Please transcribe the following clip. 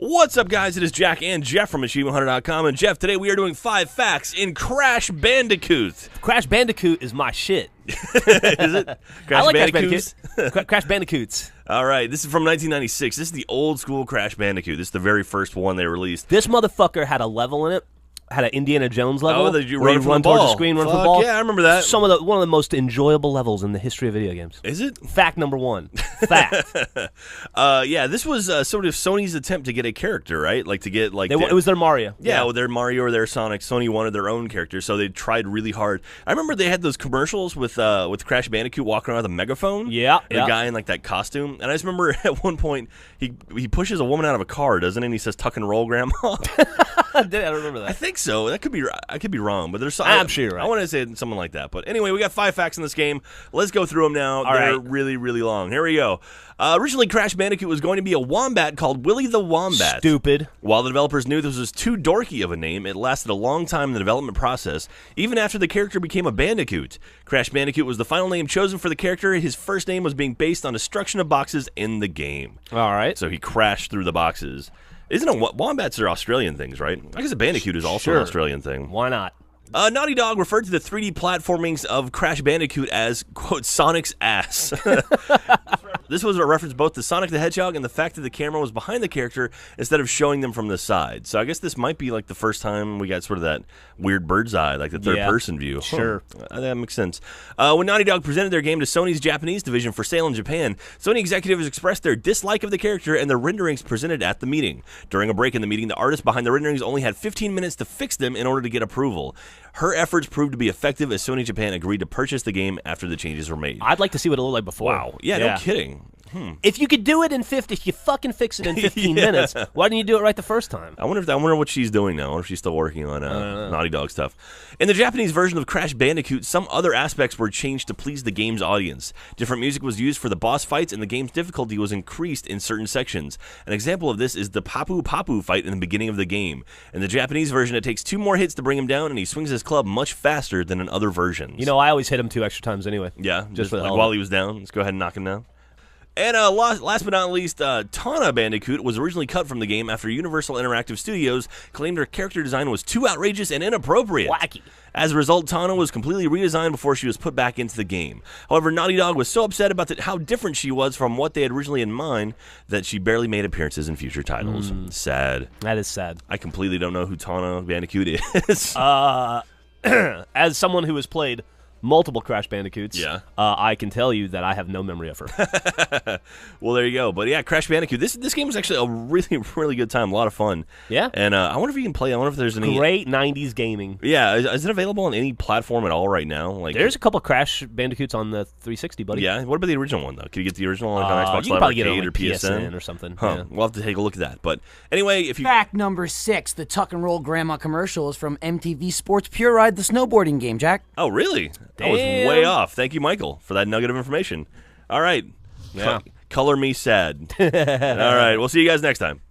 What's up, guys? It is Jack and Jeff from AchievementHunter.com. And Jeff, today we are doing 5 facts in Crash Bandicoot. Crash Bandicoot is my shit. Is it? I like Crash Bandicoots. Crash Bandicoots. All right, this is from 1996. This is the old school Crash Bandicoot. This is the very first one they released. This motherfucker had a level in it. Had an Indiana Jones level. Oh, that you where run you run towards the screen, run for the ball. Yeah, I remember that. One of the most enjoyable levels in the history of video games. Is it? Fact number 1. Fact. Yeah, this was sort of Sony's attempt to get a character, right? Like to get like it was their Mario. Yeah, well, their Mario or their Sonic. Sony wanted their own character, so they tried really hard. I remember they had those commercials with Crash Bandicoot walking around with a megaphone. Yeah, the guy in like that costume. And I just remember at one point he pushes a woman out of a car, doesn't he? And he says, "Tuck and roll, Grandma." I don't remember that. I think so. That could be. I could be wrong, but there's. I'm sure you're right. I want to say something like that. But anyway, we got 5 facts in this game. Let's go through them now. They're really, really long. Here we go. Originally, Crash Bandicoot was going to be a wombat called Willy the Wombat. Stupid. While the developers knew this was too dorky of a name, it lasted a long time in the development process, even after the character became a Bandicoot. Crash Bandicoot was the final name chosen for the character. His first name was being based on destruction of boxes in the game. All right. So he crashed through the boxes. Isn't it? Wombats are Australian things, right? I guess a Bandicoot is also an Australian thing. Why not? Naughty Dog referred to the 3D platformings of Crash Bandicoot as, quote, Sonic's ass. This was a reference both to Sonic the Hedgehog and the fact that the camera was behind the character instead of showing them from the side. So I guess this might be like the first time we got sort of that weird bird's eye, like the third-person view. Sure. That makes sense. When Naughty Dog presented their game to Sony's Japanese division for sale in Japan, Sony executives expressed their dislike of the character and the renderings presented at the meeting. During a break in the meeting, the artist behind the renderings only had 15 minutes to fix them in order to get approval. Her efforts proved to be effective as Sony Japan agreed to purchase the game after the changes were made. I'd like to see what it looked like before. Wow. Yeah, no kidding. If you could do it in 50, if you fucking fix it in 15 minutes, why didn't you do it right the first time? I wonder what she's doing now. I wonder if she's still working on Naughty Dog stuff. In the Japanese version of Crash Bandicoot, some other aspects were changed to please the game's audience. Different music was used for the boss fights, and the game's difficulty was increased in certain sections. An example of this is the Papu Papu fight in the beginning of the game. In the Japanese version, it takes 2 more hits to bring him down, and he swings his club much faster than in other versions. You know, I always hit him 2 extra times anyway. Yeah, just like while he was down. Let's go ahead and knock him down. And last but not least, Tana Bandicoot was originally cut from the game after Universal Interactive Studios claimed her character design was too outrageous and inappropriate. Wacky. As a result, Tana was completely redesigned before she was put back into the game. However, Naughty Dog was so upset about how different she was from what they had originally in mind that she barely made appearances in future titles. Sad. That is sad. I completely don't know who Tana Bandicoot is. As someone who has played multiple Crash Bandicoots, I can tell you that I have no memory of her. Well, there you go. But yeah, Crash Bandicoot. This game was actually a really, really good time. A lot of fun. Yeah. And I wonder if you can play. I wonder if there's any great 90s gaming. Yeah. Is it available on any platform at all right now? Like, there's a couple Crash Bandicoots on the 360, buddy. Yeah. What about the original one though? Could you get the original on Xbox you Live probably Arcade get it on, or PSN or something? Huh. Yeah. We'll have to take a look at that. But anyway, if you Fact number 6: the Tuck and Roll Grandma commercial is from MTV Sports Pure Ride, the snowboarding game. Jack. Oh, really? That was way off. Thank you, Michael, for that nugget of information. All right. Yeah. Color me sad. All right. We'll see you guys next time.